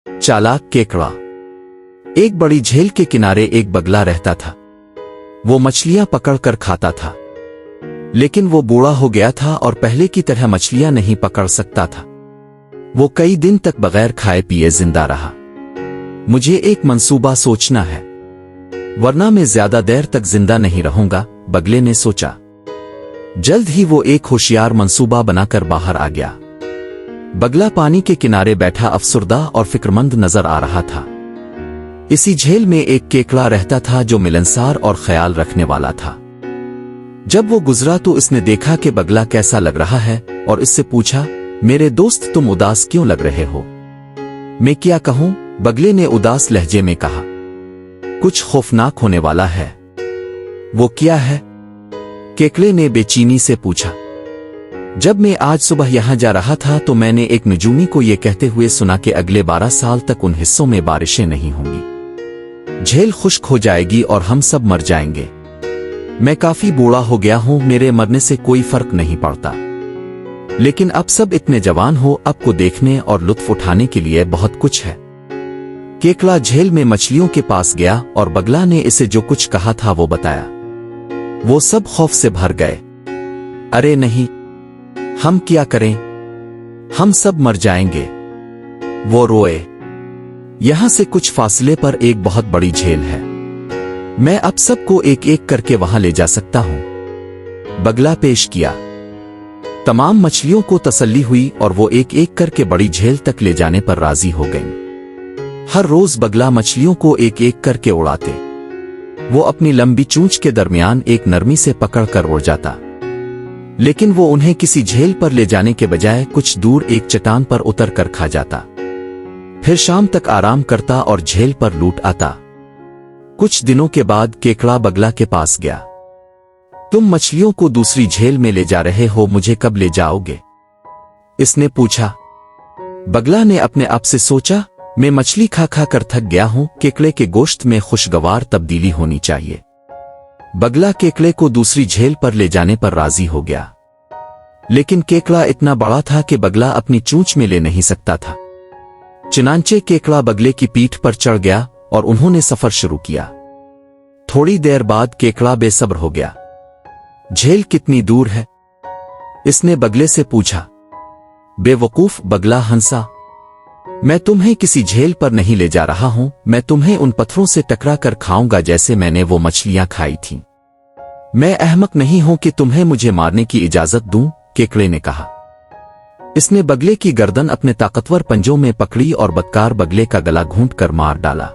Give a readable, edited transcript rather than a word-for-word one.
चालाक केकड़ा। एक बड़ी झील के किनारे एक बगला रहता था। वो मछलियां पकड़कर खाता था, लेकिन वो बूढ़ा हो गया था और पहले की तरह मछलियां नहीं पकड़ सकता था। वो कई दिन तक बगैर खाए पिए जिंदा रहा। मुझे एक मंसूबा सोचना है, वरना मैं ज्यादा देर तक जिंदा नहीं रहूंगा, बगले ने सोचा। जल्द ही वो एक होशियार मंसूबा बनाकर बाहर आ गया। बगला पानी के किनारे बैठा अफसुर्दा और फिक्रमंद नजर आ रहा था। इसी झील में एक केकड़ा रहता था जो मिलनसार और ख्याल रखने वाला था। जब वो गुजरा तो इसने देखा कि बगला कैसा लग रहा है और इससे पूछा, मेरे दोस्त तुम उदास क्यों लग रहे हो? मैं क्या कहूं? बगले ने उदास लहजे में कहा। कुछ खौफनाक होने वाला है। वो क्या है? केकड़े ने बेचैनी से पूछा। जब मैं आज सुबह यहां जा रहा था तो मैंने एक नजूमी को यह कहते हुए सुना कि अगले 12 साल तक उन हिस्सों में बारिशें नहीं होंगी, झील खुश्क हो जाएगी और हम सब मर जाएंगे। मैं काफी बूढ़ा हो गया हूं, मेरे मरने से कोई फर्क नहीं पड़ता, लेकिन अब सब इतने जवान हो, अब को देखने और लुत्फ उठाने के लिए बहुत कुछ है। केकड़ा झील में मछलियों के पास गया और बगला ने इसे जो कुछ कहा था वो बताया। वो सब खौफ से भर गए। अरे नहीं, हम क्या करें? हम सब मर जाएंगे, वो रोए। यहां से कुछ फासले पर एक बहुत बड़ी झील है। मैं अब सबको एक एक करके वहां ले जा सकता हूं। बगला पेश किया। तमाम मछलियों को तसल्ली हुई और वो एक एक करके बड़ी झील तक ले जाने पर राजी हो गईं। हर रोज बगला मछलियों को एक एक करके उड़ाते। वो अपनी लंबी चोंच के दरमियान एक नरमी से पकड़कर उड़ जाता, लेकिन वो उन्हें किसी झील पर ले जाने के बजाय कुछ दूर एक चट्टान पर उतर कर खा जाता। फिर शाम तक आराम करता और झील पर लूट आता। कुछ दिनों के बाद केकड़ा बगला के पास गया। तुम मछलियों को दूसरी झील में ले जा रहे हो, मुझे कब ले जाओगे? इसने पूछा। बगला ने अपने आप से सोचा, मैं मछली खा खा कर थक गया हूं, केकड़े के गोश्त में खुशगवार तब्दीली होनी चाहिए। बगला केकड़े को दूसरी झील पर ले जाने पर राजी हो गया, लेकिन केकड़ा इतना बड़ा था कि बगला अपनी चोंच में ले नहीं सकता था। चुनांचे केकड़ा बगले की पीठ पर चढ़ गया और उन्होंने सफर शुरू किया। थोड़ी देर बाद केकड़ा बेसब्र हो गया। झील कितनी दूर है? इसने बगले से पूछा। बेवकूफ, बगला हंसा। मैं तुम्हें किसी झील पर नहीं ले जा रहा हूं, मैं तुम्हें उन पत्थरों से टकरा कर खाऊंगा जैसे मैंने वो मछलियां खाई थीं। मैं अहमक नहीं हूं कि तुम्हें मुझे मारने की इजाजत दूं, केकड़े ने कहा। इसने बगले की गर्दन अपने ताकतवर पंजों में पकड़ी और बदकार बगले का गला घूंट कर मार डाला।